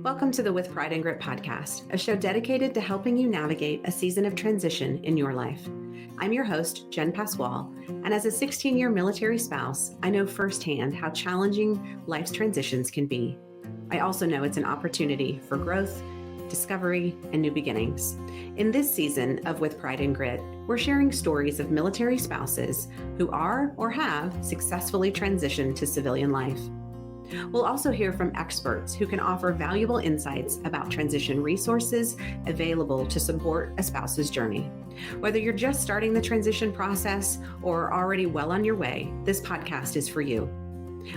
Welcome to the With Pride and Grit podcast, a show dedicated to helping you navigate a season of transition in your life. I'm your host, Jen Pasquale, and as a 16-year military spouse, I know firsthand how challenging life's transitions can be. I also know it's an opportunity for growth, discovery, and new beginnings. In this season of With Pride and Grit, we're sharing stories of military spouses who are or have successfully transitioned to civilian life. We'll also hear from experts who can offer valuable insights about transition resources available to support a spouse's journey. Whether you're just starting the transition process or already well on your way, this podcast is for you.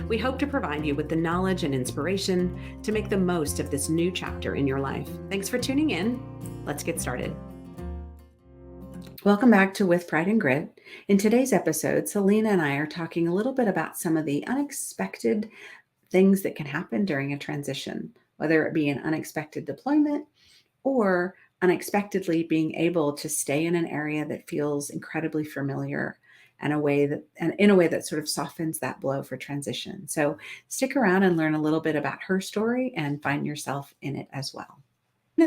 We hope to provide you with the knowledge and inspiration to make the most of this new chapter in your life. Thanks for tuning in. Let's get started. Welcome back to With Pride and Grit. In today's episode, Selena and I are talking a little bit about some of the unexpected things that can happen during a transition, whether it be an unexpected deployment or unexpectedly being able to stay in an area that feels incredibly familiar and in a way that sort of softens that blow for transition. So stick around and learn a little bit about her story and find yourself in it as well.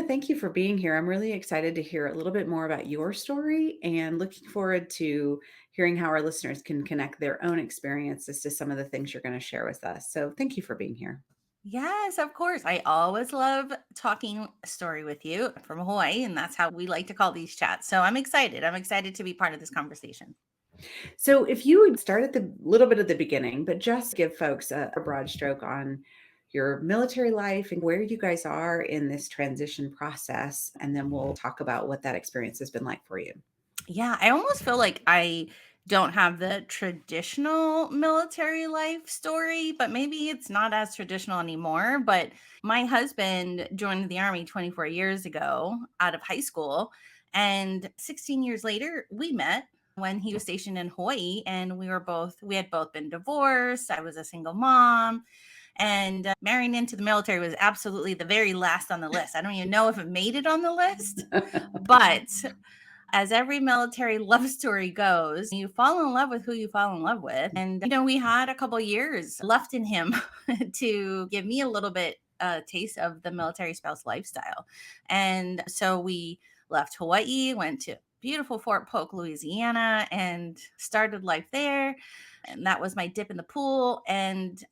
Thank you for being here. I'm really excited to hear a little bit more about your story and looking forward to hearing how our listeners can connect their own experiences to some of the things you're going to share with us. So thank you for being here. Yes, of course. I always love talking a story with you from Hawaii, and that's how we like to call these chats. So I'm excited. I'm excited to be part of this conversation. So if you would start at the little bit at the beginning, but just give folks a broad stroke on your military life and where you guys are in this transition process, and then we'll talk about what that experience has been like for you. Yeah, I almost feel like I don't have the traditional military life story, but maybe it's not as traditional anymore. But my husband joined the Army 24 years ago out of high school. And 16 years later, we met when he was stationed in Hawaii. And we had both been divorced. I was a single mom. And marrying into the military was absolutely the very last on the list. I don't even know if it made it on the list, but as every military love story goes, you fall in love with who you fall in love with. And, we had a couple years left in him to give me a little bit taste of the military spouse lifestyle. And so we left Hawaii, went to beautiful Fort Polk, Louisiana, and started life there. And that was my dip in the pool. And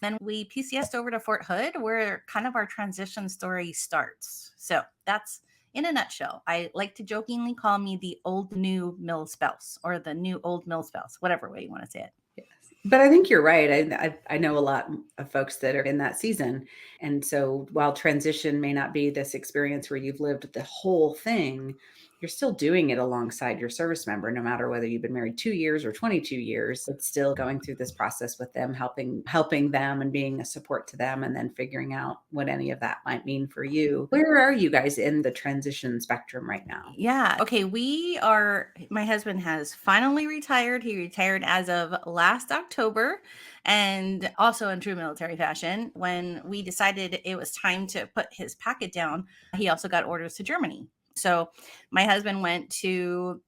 then we PCSed over to Fort Hood, where kind of our transition story starts. So that's in a nutshell. I like to jokingly call me the old new mil spouse, or the new old mil spouse, whatever way you want to say it. Yes. But I think you're right. I know a lot of folks that are in that season. And so while transition may not be this experience where you've lived the whole thing, you're still doing it alongside your service member, no matter whether you've been married 2 years or 22 years. It's still going through this process with them, helping them and being a support to them, and then figuring out what any of that might mean for you. Where are you guys in the transition spectrum right now? Yeah. Okay. My husband has finally retired. He retired as of last October, and also in true military fashion. When we decided it was time to put his packet down, he also got orders to Germany. So my husband went to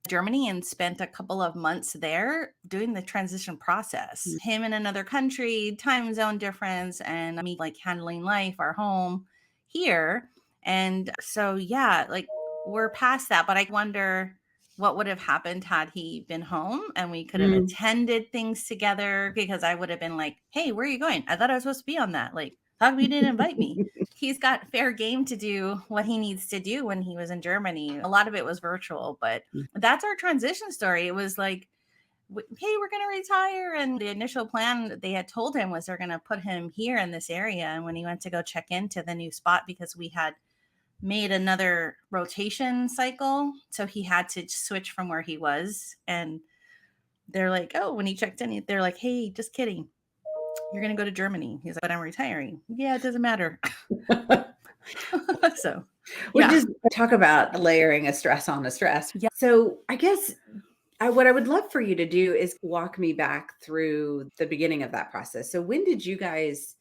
Germany and spent a couple of months there doing the transition process. Him in another country, time zone difference, and me like handling life, our home here. And so, yeah, like we're past that, but I wonder what would have happened had he been home and we could have attended things together, because I would have been like, hey, where are you going? I thought I was supposed to be on that. Like, how come you didn't invite me? He's got fair game to do what he needs to do when he was in Germany. A lot of it was virtual, but that's our transition story. It was like, hey, we're going to retire. And the initial plan they had told him was they're going to put him here in this area. And when he went to go check into the new spot, because we had made another rotation cycle, so he had to switch from where he was. And they're like, oh, when he checked in, they're like, hey, just kidding, you're going to go to Germany. He's like, but I'm retiring. Yeah, it doesn't matter. So we just talk about layering a stress on a stress. Yeah. So I guess what I would love for you to do is walk me back through the beginning of that process. So when did he raise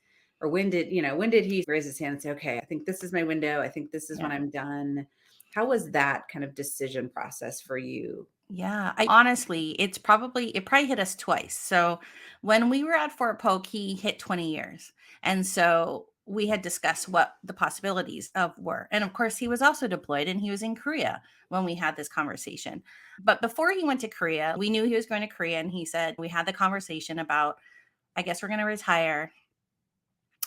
his hand and say, okay, I think this is my window. I think this is when I'm done. How was that kind of decision process for you? Yeah, honestly, it probably hit us twice. So when we were at Fort Polk, he hit 20 years. And so we had discussed what the possibilities of were. And of course, he was also deployed and he was in Korea when we had this conversation. But before he went to Korea, we knew he was going to Korea. And he said, we had the conversation about, I guess we're going to retire.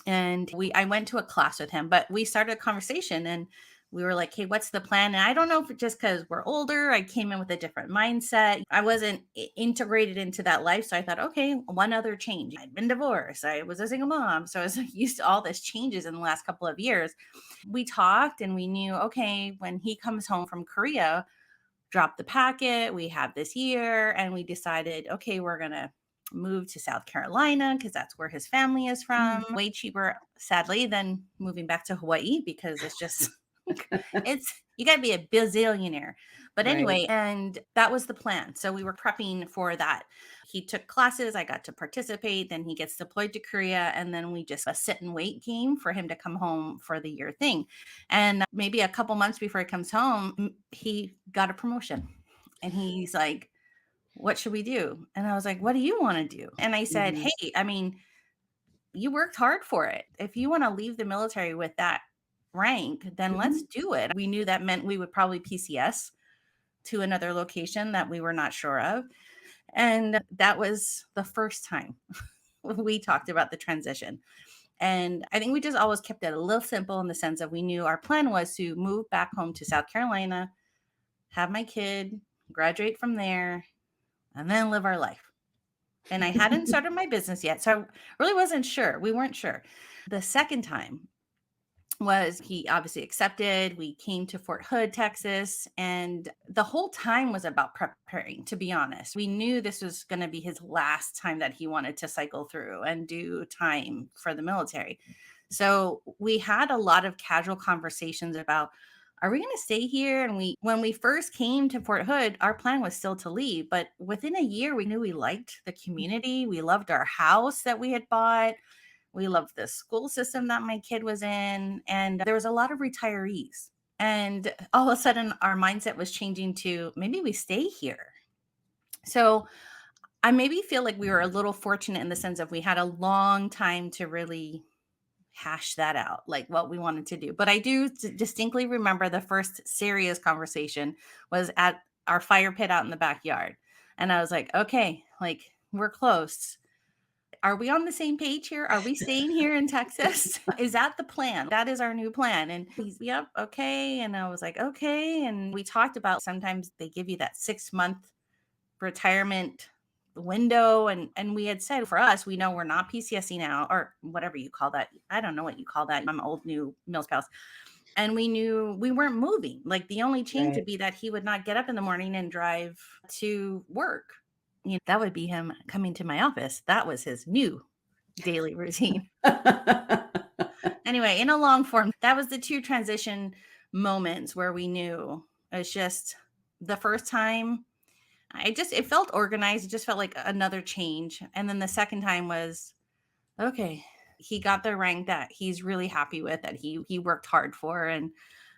And I went to a class with him, but we started a conversation and we were like, hey, what's the plan? And I don't know if just because we're older, I came in with a different mindset. I wasn't integrated into that life. So I thought, okay, one other change. I'd been divorced. I was a single mom. So I was used to all this changes in the last couple of years. We talked and we knew, okay, when he comes home from Korea, drop the packet. We have this year. And we decided, okay, we're going to move to South Carolina because that's where his family is from. Way cheaper, sadly, than moving back to Hawaii because it's just you got to be a bazillionaire. But Right. anyway, and that was the plan. So we were prepping for that. He took classes, I got to participate, then he gets deployed to Korea, and then we just a sit and wait game for him to come home for the year thing. And maybe a couple months before he comes home, he got a promotion. And he's like, what should we do? And I was like, what do you want to do? And I said, hey, I mean, you worked hard for it. If you want to leave the military with that rank, then let's do it. We knew that meant we would probably PCS to another location that we were not sure of. And that was the first time we talked about the transition. And I think we just always kept it a little simple in the sense that we knew our plan was to move back home to South Carolina, have my kid, graduate from there, and then live our life. And I hadn't started my business yet. So I really wasn't sure. We weren't sure. The second time was he obviously accepted. We came to Fort Hood, Texas, and the whole time was about preparing, to be honest. We knew this was going to be his last time that he wanted to cycle through and do time for the military. So we had a lot of casual conversations about, are we going to stay here? And when we first came to Fort Hood, our plan was still to leave, but within a year, we knew we liked the community. We loved our house that we had bought. We loved the school system that my kid was in. And there was a lot of retirees. And all of a sudden, our mindset was changing to maybe we stay here. So I maybe feel like we were a little fortunate in the sense of we had a long time to really hash that out, like what we wanted to do. But I do distinctly remember the first serious conversation was at our fire pit out in the backyard. And I was like, okay, like we're close. Are we on the same page here? Are we staying here in Texas? Is that the plan? That is our new plan. And he's, yep, okay. And I was like, okay. And we talked about sometimes they give you that 6-month retirement window. And we had said for us, we know we're not PCSing now or whatever you call that. I don't know what you call that. I'm old new mill spouse. And we knew we weren't moving. Like the only change would be that he would not get up in the morning and drive to work. You know, that would be him coming to my office. That was his new daily routine. Anyway, in a long form, that was the two transition moments where we knew it's just the first time it felt organized. It just felt like another change. And then the second time was, okay, he got the rank that he's really happy with, that he worked hard for, and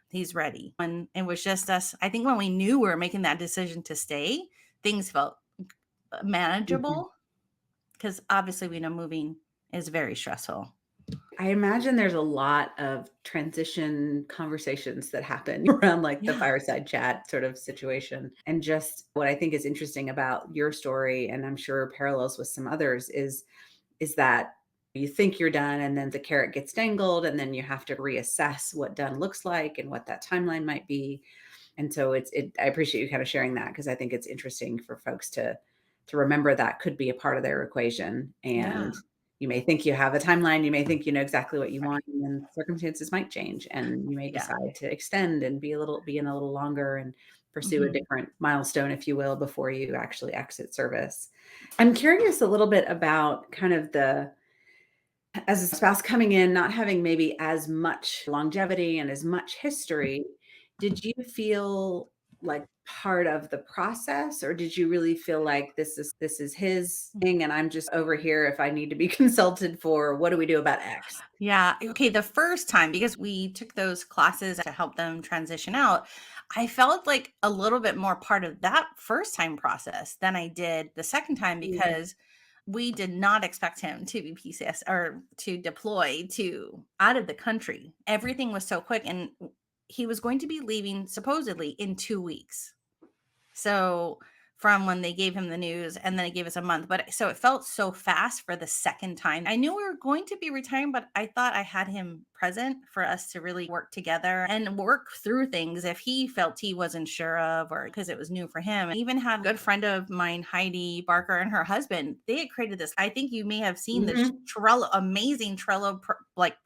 he's ready. And it was just us. I think when we knew we were making that decision to stay, things felt manageable because obviously we know moving is very stressful. I imagine there's a lot of transition conversations that happen around like the fireside chat sort of situation. And just what I think is interesting about your story, and I'm sure parallels with some others, is that you think you're done and then the carrot gets dangled and then you have to reassess what done looks like and what that timeline might be. And so I appreciate you kind of sharing that because I think it's interesting for folks to remember that could be a part of their equation. And you may think you have a timeline, you may think you know exactly what you want, and then circumstances might change and you may decide to extend and be in a little longer and pursue a different milestone, if you will, before you actually exit service. I'm curious a little bit about kind of as a spouse coming in, not having maybe as much longevity and as much history, did you feel like part of the process, or did you really feel like this is his thing and I'm just over here if I need to be consulted for what do we do about X? Yeah. Okay. The first time, because we took those classes to help them transition out, I felt like a little bit more part of that first time process than I did the second time because We did not expect him to be PCS or to deploy to out of the country. Everything was so quick, and he was going to be leaving supposedly in 2 weeks. So from when they gave him the news, and then it gave us a month. But so it felt so fast for the second time. I knew we were going to be retiring, but I thought I had him present for us to really work together and work through things if he felt he wasn't sure of, or because it was new for him. I even had a good friend of mine, Heidi Barker, and her husband. They had created this. I think you may have seen this Mhm. Trello, amazing Trello, like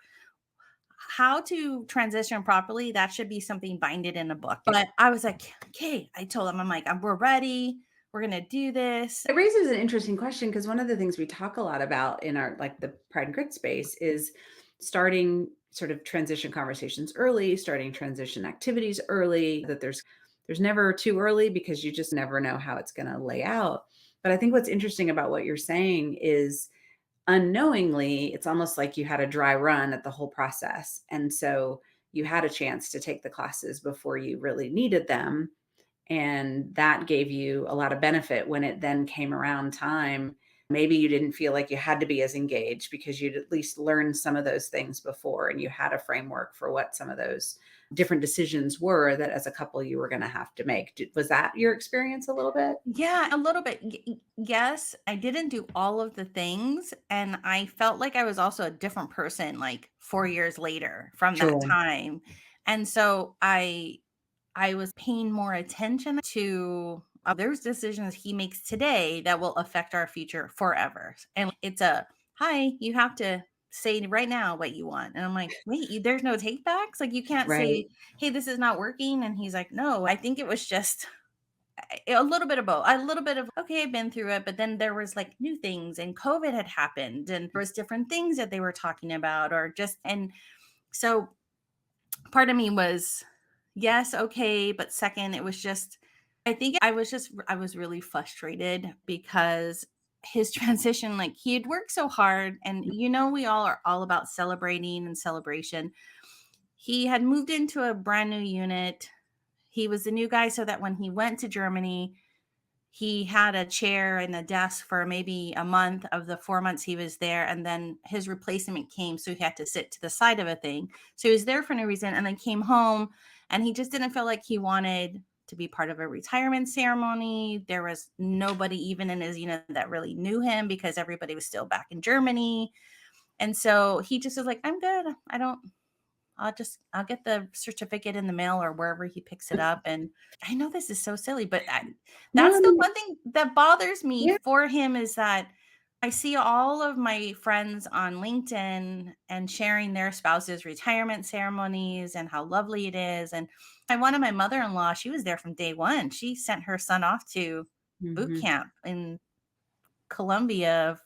how to transition properly. That should be something binded in a book. But I was like, okay, I told him, I'm like, we're ready. We're going to do this. It raises an interesting question because one of the things we talk a lot about in our like the Pride and Grit space is starting sort of transition conversations early, starting transition activities early, that there's never too early because you just never know how it's going to lay out. But I think what's interesting about what you're saying is unknowingly, it's almost like you had a dry run at the whole process. And so you had a chance to take the classes before you really needed them. And that gave you a lot of benefit when it then came around time. Maybe you didn't feel like you had to be as engaged because you'd at least learned some of those things before and you had a framework for what some of those different decisions were that as a couple you were going to have to make. Was that your experience a little bit? Yeah, a little bit. Yes, I didn't do all of the things. And I felt like I was also a different person like 4 years later from that Sure. time. And so I was paying more attention to there's decisions he makes today that will affect our future forever. And it's hi, you have to say right now what you want. And I'm like, wait, there's no take backs? Like you can't Right. say, hey, this is not working. And he's like, no, I think it was just a little bit of both. A little bit of, okay, I've been through it. But then there was like new things, and COVID had happened, and there was different things that they were talking about, or just, and so part of me was, yes, okay. But second, it was just, I think I was really frustrated because his transition, like he had worked so hard. And, we all are all about celebrating and celebration. He had moved into a brand new unit. He was the new guy, so that when he went to Germany, he had a chair and a desk for maybe a month of the 4 months he was there. And then his replacement came. So he had to sit to the side of a thing. So he was there for no reason, and then came home, and he just didn't feel like he wanted to be part of a retirement ceremony. There was nobody even in his unit that really knew him because everybody was still back in Germany. And so he just was like, I'm good. I'll get the certificate in the mail or wherever he picks it up. And I know this is so silly, but No, I that's the mean, one thing that bothers me yeah. for him, is that I see all of my friends on LinkedIn and sharing their spouses' retirement ceremonies and how lovely it is. And I wanted my mother-in-law, she was there from day one. She sent her son off to boot Mhm. camp in Columbia,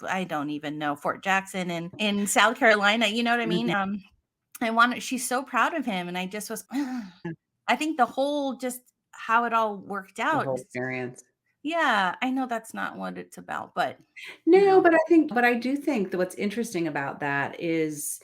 I don't even know, Fort Jackson in South Carolina. You know what I mean? Mhm. She's so proud of him. And I just was, I think the whole, just how it all worked The out. whole experience. Yeah, I know that's not what it's about, but you No, know, but I do think that what's interesting about that is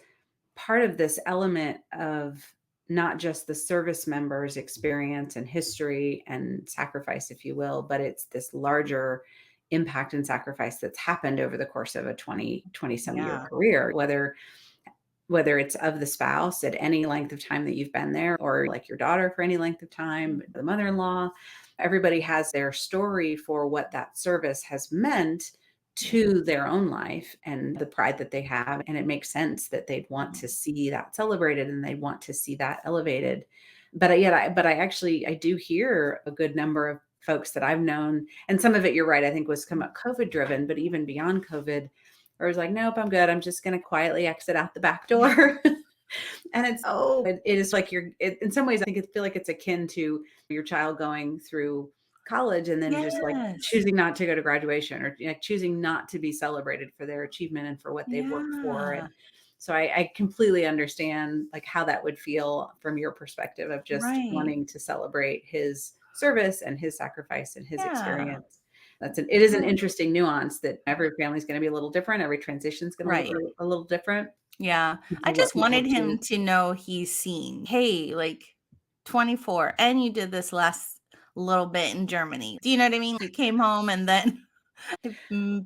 part of this element of not just the service members' experience and history and sacrifice, if you will, but it's this larger impact and sacrifice that's happened over the course of a 20 some year yeah, career, whether it's of the spouse at any length of time that you've been there, or like your daughter for any length of time, the mother-in-law. Everybody has their story for what that service has meant to their own life and the pride that they have. And it makes sense that they'd want to see that celebrated and they'd want to see that elevated. But I do hear a good number of folks that I've known, and some of it, you're right, I think was COVID driven, but even beyond COVID, or was like, nope, I'm good. I'm just going to quietly exit out the back yeah, door. And it is like in some ways, I think feel like it's akin to your child going through college and then just like yes, choosing not to go to graduation, or choosing not to be celebrated for their achievement and for what they've worked for. yeah, And so I completely understand like how that would feel from your perspective of just right, wanting to celebrate his service and his sacrifice and his yeah, experience. It is an yeah, interesting nuance that every family is going to be a little different. Every transition is going to look right. a little different Yeah. I for what just people wanted him choose. to know he's seen. Hey, like 24, and you did this last little bit in Germany. Do you know what I mean? You came home, and then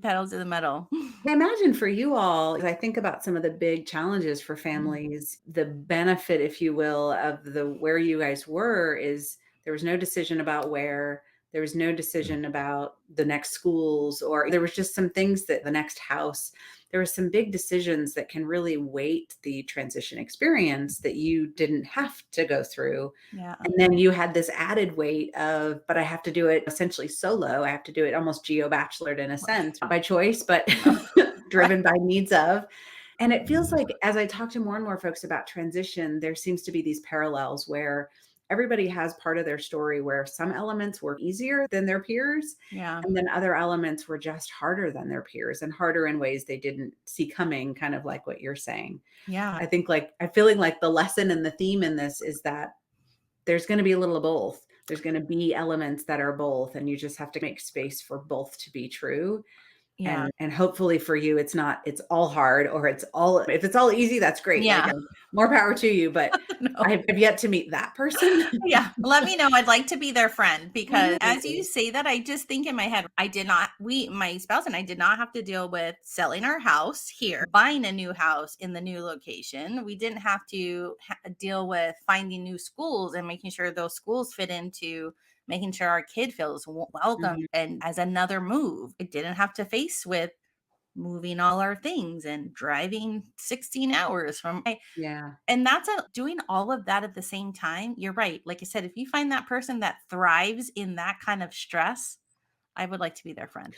Pedal to the metal. I imagine for you all, as I think about some of the big challenges for families, the benefit, if you will, of the where you guys were is there was no decision about where, there was no decision about the next schools, or there was just some things that the next house, there were some big decisions that can really weight the transition experience that you didn't have to go through. Yeah. And then you had this added weight of, but I have to do it essentially solo. I have to do it almost geo-bachelored in a sense, not by choice, but Right. driven by needs of. And it feels like as I talk to more and more folks about transition, there seems to be these parallels where everybody has part of their story where some elements were easier than their peers, Yeah. and then other elements were just harder than their peers and harder in ways they didn't see coming, kind of like what you're saying. Yeah. I think like I'm feeling like the lesson and the theme in this is that there's going to be a little of both. There's going to be elements that are both, and you just have to make space for both to be true. Yeah. And hopefully for you, it's all hard, or it's all, if it's all easy, that's great. Like, Yeah. more power to you. But No. I've yet to meet that person. Yeah. Let me know. I'd like to be their friend because as you Absolutely. say that, I just think in my head, my spouse and I did not have to deal with selling our house here, buying a new house in the new location. We didn't have to deal with finding new schools and making sure those schools fit into making sure our kid feels welcome. Mhm. And as another move, I didn't have to face with moving all our things and driving 16 hours from Yeah. and doing all of that at the same time. You're right. Like I said, if you find that person that thrives in that kind of stress, I would like to be their friend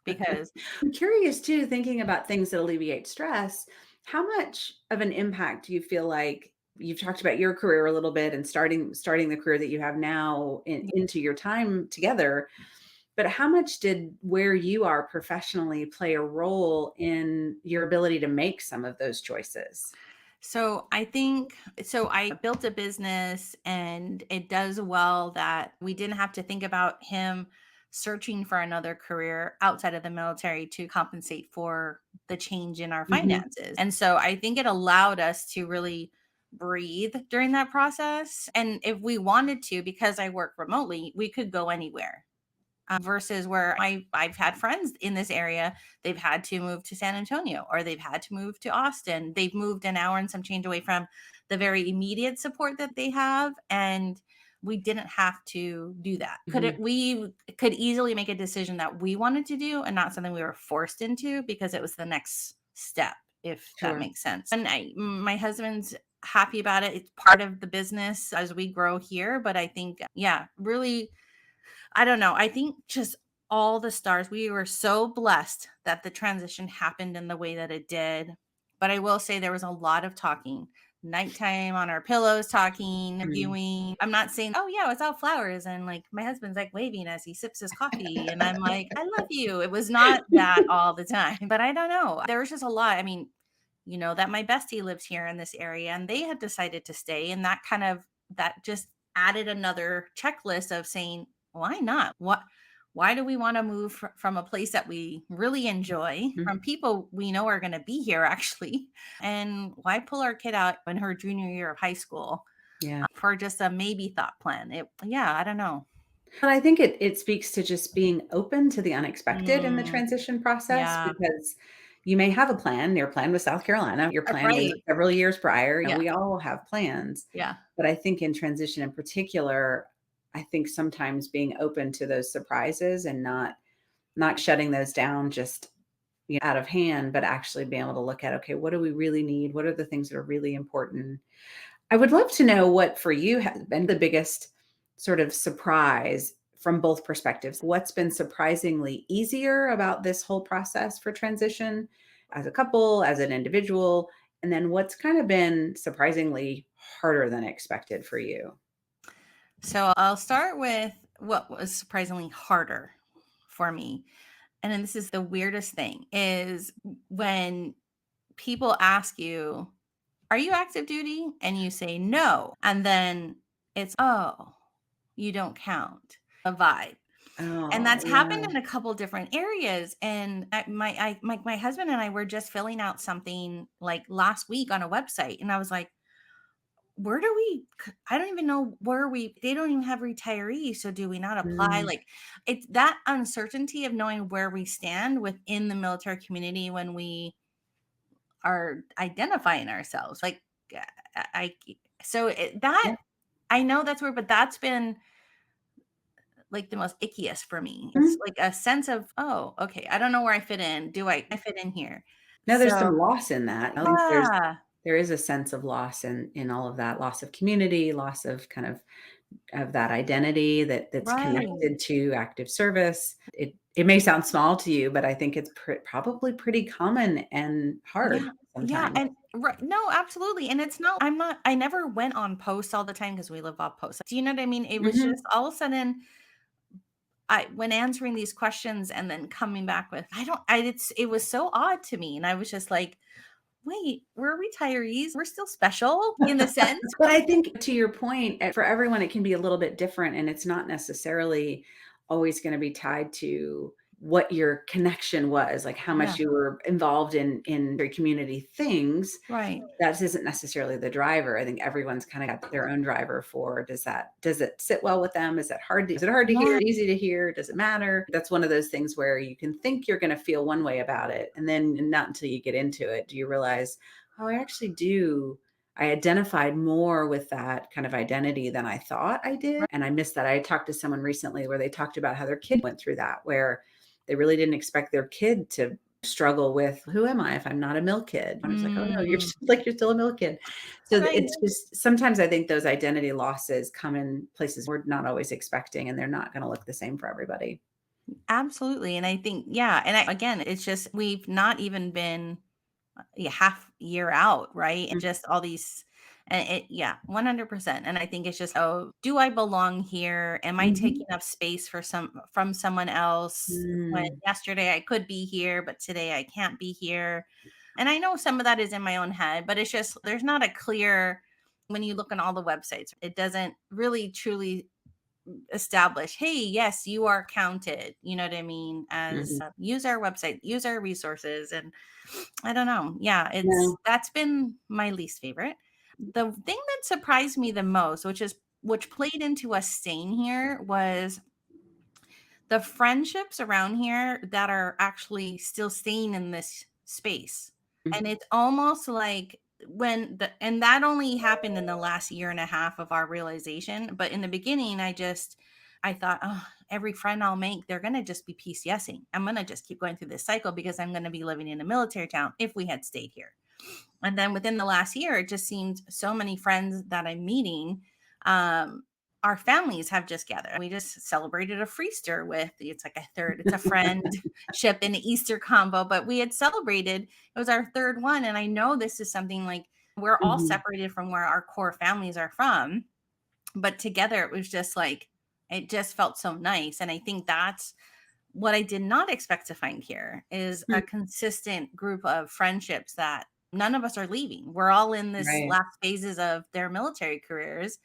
because I'm curious too, thinking about things that alleviate stress, how much of an impact do you feel like you've talked about your career a little bit and starting the career that you have now into your time together, but how much did where you are professionally play a role in your ability to make some of those choices? I built a business and it does well that we didn't have to think about him searching for another career outside of the military to compensate for the change in our Mhm. finances. And so I think it allowed us to really breathe during that process. And if we wanted to, because I work remotely, we could go anywhere. Versus where I've had friends in this area, they've had to move to San Antonio or they've had to move to Austin. They've moved an hour and some change away from the very immediate support that they have. And we didn't have to do that. Mhm. We could easily make a decision that we wanted to do and not something we were forced into because it was the next step, if that Sure. makes sense. And my husband's happy about it. It's part of the business as we grow here. But I think, yeah, really I don't know. I think just all the stars, we were so blessed that the transition happened in the way that it did. But I will say there was a lot of talking, nighttime on our pillows, talking, Mm. viewing. I'm not saying, oh, yeah, it's all flowers. And like my husband's like waving as he sips his coffee. And I'm like, I love you. It was not that all the time. But I don't know. There was just a lot. I mean, that my bestie lives here in this area and they had decided to stay. And that just added another checklist of saying, why not? Why do we want to move from a place that we really enjoy, Mhm. from people we know are going to be here actually? And why pull our kid out in her junior year of high school Yeah. for just a maybe thought plan? Yeah, I don't know. But I think it speaks to just being open to the unexpected in the Mm, transition process, yeah, because you may have a plan. Your plan was South Carolina. Your plan was right. several years prior, and Yeah, we all have plans. yeah, But I think in transition in particular, I think sometimes being open to those surprises and not shutting those down just, out of hand, but actually being able to look at, okay, what do we really need? What are the things that are really important? I would love to know what for you has been the biggest sort of surprise from both perspectives. What's been surprisingly easier about this whole process for transition as a couple, as an individual, and then what's kind of been surprisingly harder than expected for you? So I'll start with what was surprisingly harder for me. And then this is the weirdest thing is when people ask you, are you active duty? And you say no. And then it's, oh, you don't count a vibe. And Oh, that's happened yeah. in a couple different areas. And my husband and I were just filling out something like last week on a website. And I was like, I don't even know they don't even have retirees. So do we not apply? Mm, Like, it's that uncertainty of knowing where we stand within the military community when we are identifying ourselves. Like, I, so that, yeah. I know that's weird, but that's been like the most ickiest for me. It's Mhm. like a sense of, oh, okay, I don't know where I fit in. Do I fit in here? No, there's So some loss in that. I think yeah, there is a sense of loss in all of that, loss of community, loss of kind of that identity that's right. connected to active service. It may sound small to you, but I think it's probably pretty common and hard Yeah. Yeah. sometimes. And no, absolutely. And I never went on posts all the time because we live off posts. Do you know what I mean? It was just Mhm. all of a sudden, when answering these questions and then coming back with, it was so odd to me. And I was just like, wait, we're retirees. We're still special in the sense. But I think to your point, for everyone, it can be a little bit different, and it's not necessarily always gonna be tied to what your connection was, like how Yeah. much you were involved in your community things. Right. That isn't necessarily the driver. I think everyone's kinda got their own driver for does it sit well with them? Is it hard to Yeah. hear, easy to hear? Does it matter? That's one of those things where you can think you're gonna feel one way about it, and then not until you get into it do you realize, "Oh, I identified more with that kind of identity than I thought I did." Right. And I missed that. I talked to someone recently where they talked about how their kid went through that, where they really didn't expect their kid to struggle with, who am I if I'm not a milk kid? And it's like, oh no, Mm, you're still a milk kid. So right. it's just sometimes I think those identity losses come in places we're not always expecting, and they're not going to look the same for everybody. Absolutely. And I think, yeah. And again, it's just, we've not even been a half year out, right? And just all these, and yeah, 100%. And I think it's just, oh, do I belong here? Am I Mhm. taking up space from someone else? When Mm, yesterday I could be here, but today I can't be here. And I know some of that is in my own head, but it's just, there's not a clear, when you look on all the websites, it doesn't really truly establish, hey, yes, you are counted, you know what I mean, as mhm. use our website, use our resources. And I don't know, yeah, No. that's been my least favorite. The thing that surprised me the most, which played into us staying here, was the friendships around here that are actually still staying in this space. And Mhm. it's almost like, and that only happened in the last year and a half of our realization. But in the beginning, I thought, oh, every friend I'll make, they're going to just be PCSing. I'm going to just keep going through this cycle because I'm going to be living in a military town if we had stayed here. And then within the last year, it just seemed so many friends that I'm meeting, um, our families have just gathered. We just celebrated a Freester it's a friendship and Easter combo, but we had celebrated, it was our third one. And I know this is something like, we're all Mhm. separated from where our core families are from, but together it was just like, it just felt so nice. And I think that's what I did not expect to find here, is a Mm, consistent group of friendships that none of us are leaving. We're all in this right. last phases of their military careers.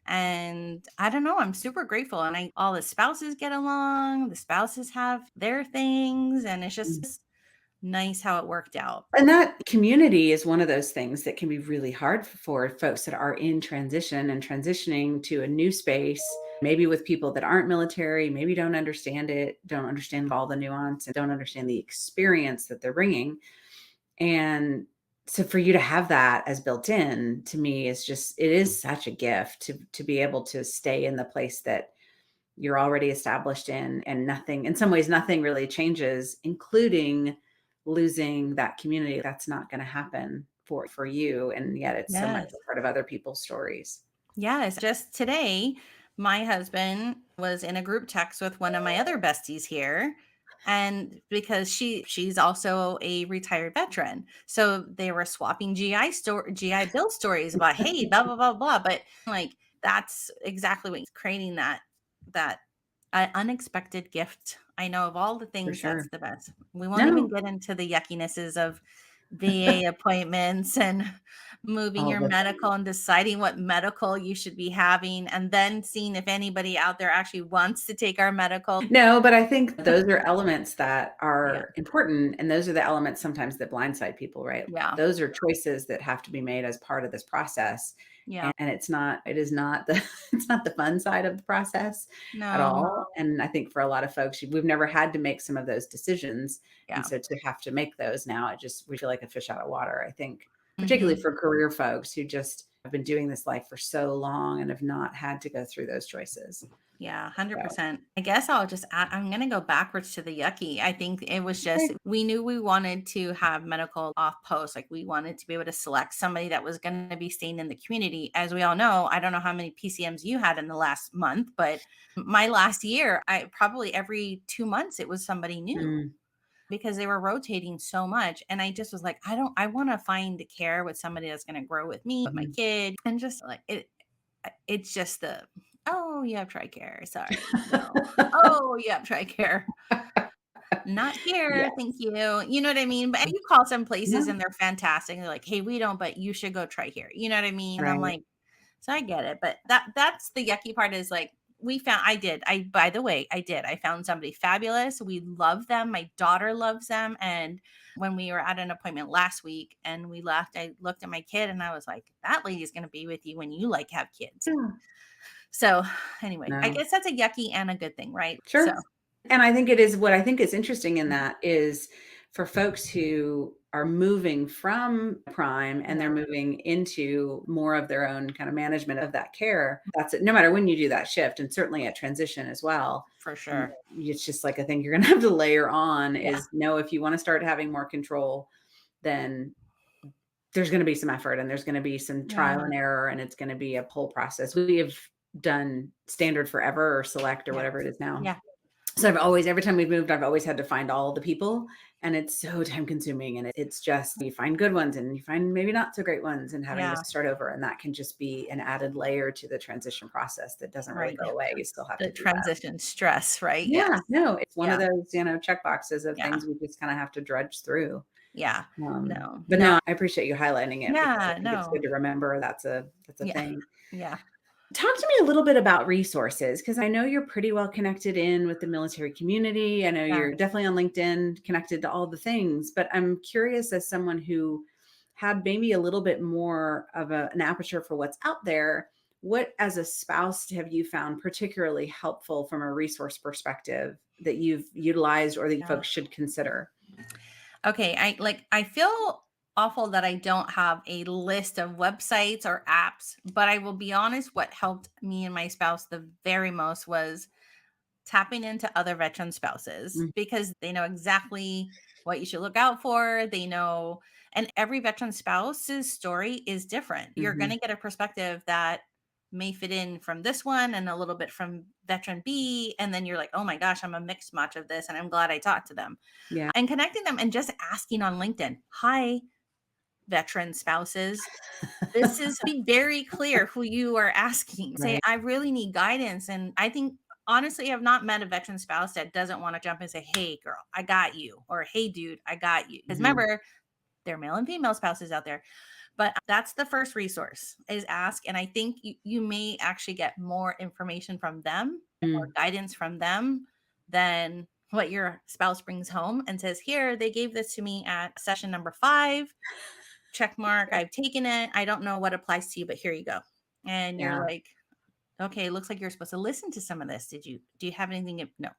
And I don't know, I'm super grateful. And all the spouses get along, the spouses have their things, and it's just nice how it worked out. And that community is one of those things that can be really hard for folks that are in transition and transitioning to a new space, maybe with people that aren't military, maybe don't understand it, don't understand all the nuance, and don't understand the experience that they're bringing. And so for you to have that as built in to me is just, it is such a gift to be able to stay in the place that you're already established and nothing, in some ways nothing really changes, including losing that community. That's not going to happen for you, and yet it's so much Yes. a part of other people's stories. Yes, just today, my husband was in a group text with one of my other besties here. And because she's also a retired veteran. So they were swapping GI Bill stories about, hey, blah, blah, blah, blah. But like, that's exactly what creating that unexpected gift. I know of all the For things, that's sure. the best. We won't even No, get into the yuckinesses of VA appointments and moving all your the medical things. and deciding what medical you should be having, and then seeing if anybody out there actually wants to take our medical. No, but I think those are elements that Yeah. are important, and those are the elements sometimes that blindside people, right? Yeah. Those are choices that have to be made as part of this process. Yeah. And it is not the it's not the fun side of the process at No. all. And I think for a lot of folks, we've never had to make some of those decisions. And Yeah. so to have to make those now, we feel like a fish out of water, I think, particularly Mhm. for career folks who just have been doing this life for so long and have not had to go through those choices. Yeah, So, 100%. I guess I'll just add, I'm going to go backwards to the yucky. I think it was just, okay. we knew we wanted to have medical off post. Like we wanted to be able to select somebody that was going to be staying in the community. As we all know, I don't know how many PCMs you had in the last month, but my last year, I probably every 2 months, it was somebody new Mm, because they were rotating so much. And I just was like, I want to find care with somebody that's going to grow with me, with my mhm. kid, and just like it's just oh, you have TRICARE. Sorry. No. Oh, you have TRICARE. Not here. Thank Yes. you. You know what I mean? But you call some places No, and they're fantastic. They're like, hey, we don't, but you should go try here. You know what I mean? And I'm right. like, so I get it. But that's the yucky part is like by the way, I did. I found somebody fabulous. We love them. My daughter loves them. And when we were at an appointment last week and we left, I looked at my kid and I was like, that lady's gonna be with you when you like have kids. Yeah. So anyway, I No. guess that's a yucky and a good thing, right? So Sure. And I think what I think is interesting in that is for folks who are moving from prime and they're yeah, moving into more of their own kind of management of that care. That's it. No matter when you do that shift, and certainly at transition as well. for And sure. it's just like a thing you're going to have to layer on Yeah. is know if you want to start having more control, then there's going to be some effort and there's going to be some trial Yeah. and error and it's going to be a pull process. We have done standard forever or select or Yeah. whatever it is now. Yeah. So every time we've moved, I've always had to find all the people and it's so time consuming and it's just, you find good ones and you find maybe not so great ones and having to Yeah. start over. And that can just be an added layer to the transition process that doesn't really Right. go away. You still have The to do that. transition stress, right? Yes. Yeah, no, it's one of Yeah. those, check boxes of Yeah. things we just kind of have to drudge through. Yeah. No. But No. no, I appreciate you highlighting it because I Yeah. think it's good No. to remember that's a Yeah. thing. Yeah. Talk to me a little bit about resources because I know you're pretty well connected in with the military community. I know Yeah. you're definitely on LinkedIn, connected to all the things, but I'm curious as someone who had maybe a little bit more of an aperture for what's out there. What, as a spouse, have you found particularly helpful from a resource perspective that you've utilized or that Yeah. folks should consider? Okay. I feel awful that I don't have a list of websites or apps, but I will be honest, what helped me and my spouse the very most was tapping into other veteran spouses Mm, because they know exactly what you should look out for. They know, and every veteran spouse's story is different. You're going mhm. to get a perspective that may fit in from this one and a little bit from veteran B. And then you're like, oh my gosh, I'm a mixed match of this. And I'm glad I talked to them Yeah. and connecting them and just asking on LinkedIn, hi, veteran spouses. This is be very clear who you are asking. Say, Right. I really need guidance. And I think honestly, I've not met a veteran spouse that doesn't want to jump and say, hey, girl, I got you. Or hey, dude, I got you. Because Mhm. remember, there are male and female spouses out there. But that's the first resource is ask. And I think you may actually get more information from them or Mm. guidance from them than what your spouse brings home and says, here, they gave this to me at session number 5 check mark. I've taken it. I don't know what applies to you, but here you go. And you're Yeah. like, okay, looks like you're supposed to listen to some of this. Do you have anything? No.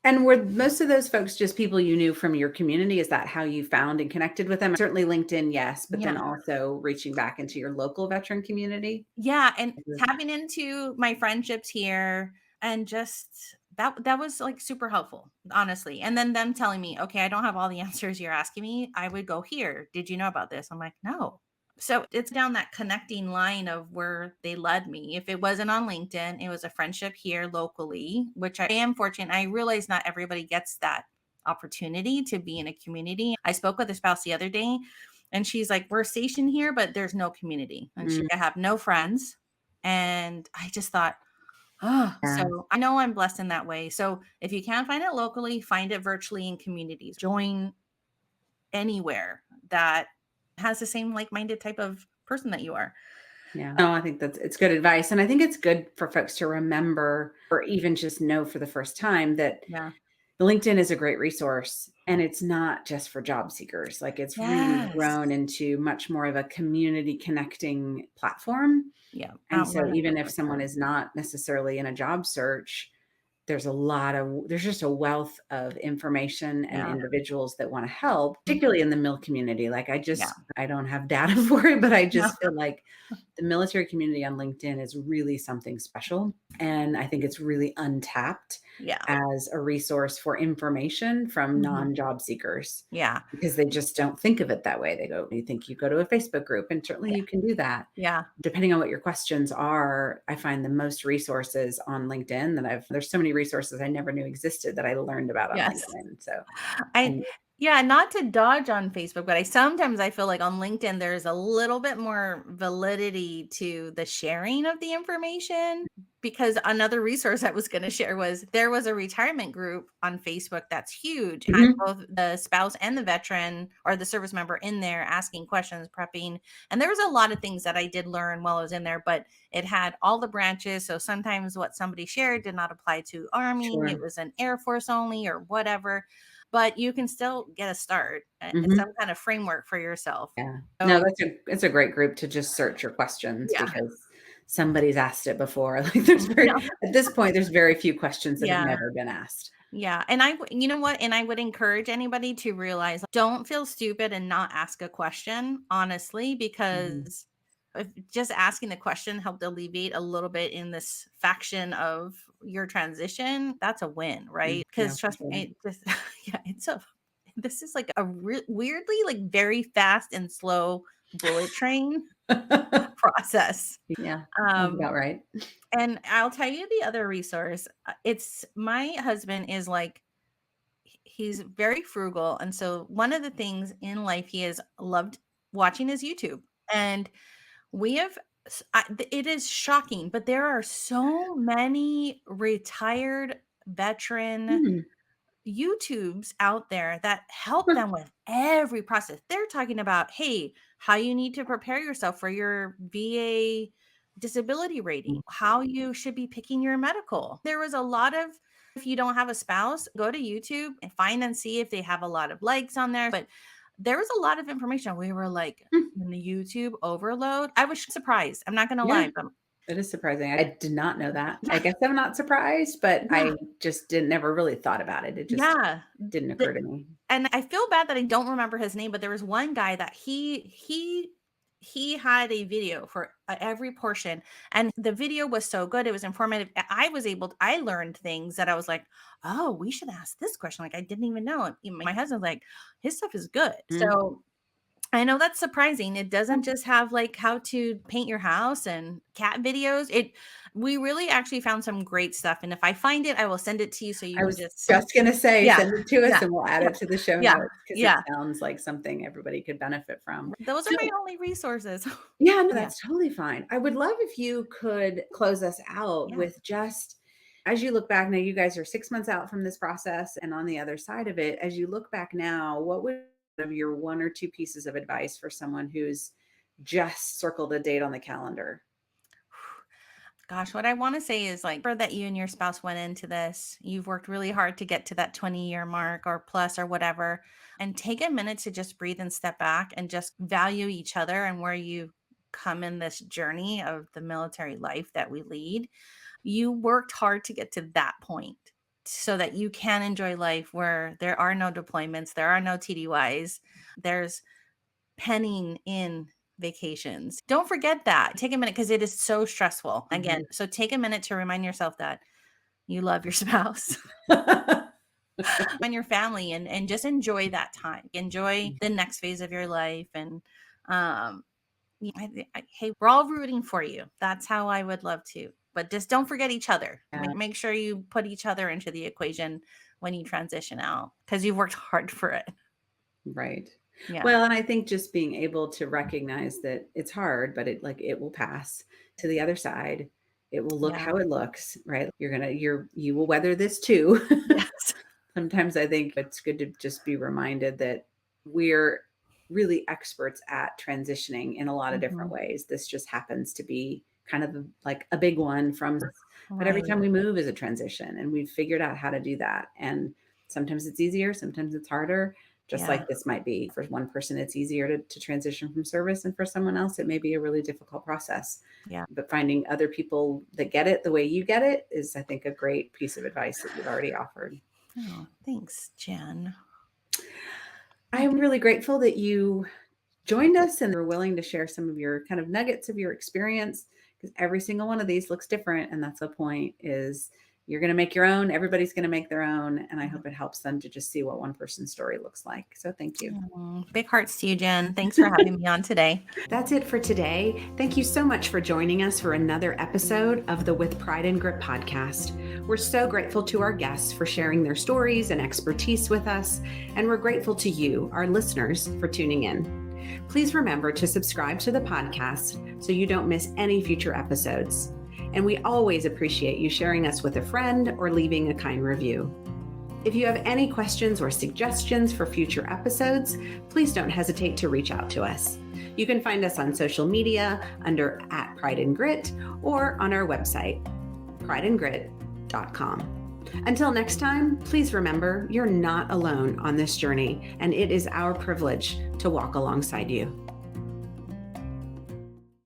And were most of those folks just people you knew from your community? Is that how you found and connected with them? Certainly LinkedIn, yes, but then Yeah. also reaching back into your local veteran community? Yeah. And Mhm. tapping into my friendships here and just that was like super helpful, honestly. And then them telling me, okay, I don't have all the answers you're asking me. I would go here. Did you know about this? I'm like, no. So it's down that connecting line of where they led me. If it wasn't on LinkedIn, it was a friendship here locally, which I am fortunate. I realize not everybody gets that opportunity to be in a community. I spoke with a spouse the other day and she's like, we're stationed here, but there's no community. And Mm, I have no friends. And I just thought, oh, yeah, so I know I'm blessed in that way. So if you can't find it locally, find it virtually in communities. Join anywhere that has the same like-minded type of person that you are. yeah. No, I think it's good advice, and I think it's good for folks to remember or even just know for the first time that Yeah. LinkedIn is a great resource, and it's not just for job seekers. Like, it's really Yes. grown into much more of a community connecting platform. Yeah. And so even if 100%. someone is not necessarily in a job search, there's just a wealth of information and Yeah. individuals that want to help, Mhm. particularly in the mill community. Like, Yeah. I don't have data for it, but I No. just feel like the military community on LinkedIn is really something special. And I think it's really untapped Yeah. as a resource for information from Mhm. non-job seekers, Yeah. because they just don't think of it that way. You think you go to a Facebook group, and certainly Yeah. you can do that. Yeah. Depending on what your questions are, I find the most resources on LinkedIn there's so many resources I never knew existed that I learned about on Yes. LinkedIn. So, I and yeah, not to dodge on Facebook, but I feel like on LinkedIn there's a little bit more validity to the sharing of the information, because another resource I was going to share was there was a retirement group on Facebook that's huge, had Mhm. both the spouse and the veteran or the service member in there asking questions, prepping. And there was a lot of things that I did learn while I was in there, but it had all the branches. So sometimes what somebody shared did not apply to Army, it Sure. was an Air Force only or whatever, but you can still get a start, Mhm. some kind of framework for yourself. Yeah. No, So, it's a great group to just search your questions, yeah. because somebody's asked it before. Like, there's No. at this point, there's very few questions that have Yeah. never been asked. Yeah, and you know what? And I would encourage anybody to realize, don't feel stupid and not ask a question, honestly, Mhm. because if just asking the question helped alleviate a little bit in this faction of your transition, that's a win, Mm, right? yeah, Because for trust sure. me, it just yeah, this is like a weirdly like very fast and slow bullet train process. Yeah, sounds Um, about right. and I'll tell you the other resource. It's my husband is like he's very frugal, and so one of the things in life he has loved watching is YouTube. And we have it is shocking, but there are so many retired veteran Hmm. YouTubes out there that help them with every process. They're talking about, hey, how you need to prepare yourself for your VA disability rating, how you should be picking your medical. There was a lot of, if you don't have a spouse, go to YouTube and find and see if they have a lot of likes on there. But there was a lot of information. We were like, in the YouTube overload. I was surprised. I'm not going to Yeah. lie, but It is surprising. I did not know that. I yeah, guess I'm not surprised, but yeah, I just didn't never really thought about it. It just yeah. didn't occur to me. And I feel bad that I don't remember his name, but there was one guy that he had a video for every portion, and the video was so good, it was informative. I learned things that I was like, oh, we should ask this question, like I didn't even know. And my husband's like, his stuff is good. Mm. So I know that's surprising. It doesn't just have like how to paint your house and cat videos. We really actually found some great stuff. And if I find it, I will send it to you so you I can was just just gonna say, yeah, send it to us yeah, and we'll add yeah, it to the show yeah, notes, because it yeah. sounds like something everybody could benefit from. Those are So, my only resources. yeah, no, Yeah, that's totally fine. I would love if you could close us out yeah. with just, as you look back now, you guys are 6 months out from this process and on the other side of it, as you look back now, what would of your one or two pieces of advice for someone who's just circled a date on the calendar? Gosh, what I want to say is like for that you and your spouse went into this, you've worked really hard to get to that 20-year mark or plus or whatever, and take a minute to just breathe and step back and just value each other and where you come in this journey of the military life that we lead. You worked hard to get to that point so that you can enjoy life where there are no deployments, there are no TDYs, there's penning in vacations. Don't forget that. Take a minute because it is so stressful. Again, Mhm. so take a minute to remind yourself that you love your spouse and your family, and just enjoy that time. Enjoy the next phase of your life. And um hey, we're all rooting for you. That's how I would love to. But just don't forget each other. Yeah, Make sure you put each other into the equation when you transition out because you've worked hard for it. right. Yeah. Well, and I think just being able to recognize that it's hard, but it will pass to the other side. It will look Yeah. how it looks, right? You will weather this too. Yes. Sometimes I think it's good to just be reminded that we're really experts at transitioning in a lot of different Mhm. ways. This just happens to be kind of like a big one from, but every Right. time we move is a transition, and we've figured out how to do that. And Sometimes it's easier, sometimes it's harder. Just Yeah. like this might be for one person, it's easier to transition from service. And for someone else, it may be a really difficult process. Yeah. But finding other people that get it the way you get it is, I think, a great piece of advice that you've already offered. Oh, thanks, Jen. I'm really grateful that you joined us and were willing to share some of your kind of nuggets of your experience, because every single one of these looks different. And that's the point, is you're going to make your own. Everybody's going to make their own. And I hope it helps them to just see what one person's story looks like. So thank you. Big hearts to you, Jen. Thanks for having me on today. That's it for today. Thank you so much for joining us for another episode of the With Pride and Grit podcast. We're so grateful to our guests for sharing their stories and expertise with us. And we're grateful to you, our listeners, for tuning in. Please remember to subscribe to the podcast so you don't miss any future episodes. And we always appreciate you sharing us with a friend or leaving a kind review. If you have any questions or suggestions for future episodes, please don't hesitate to reach out to us. You can find us on social media under @PrideandGrit or on our website, prideandgrit.com. Until next time, please remember you're not alone on this journey, and it is our privilege to walk alongside you.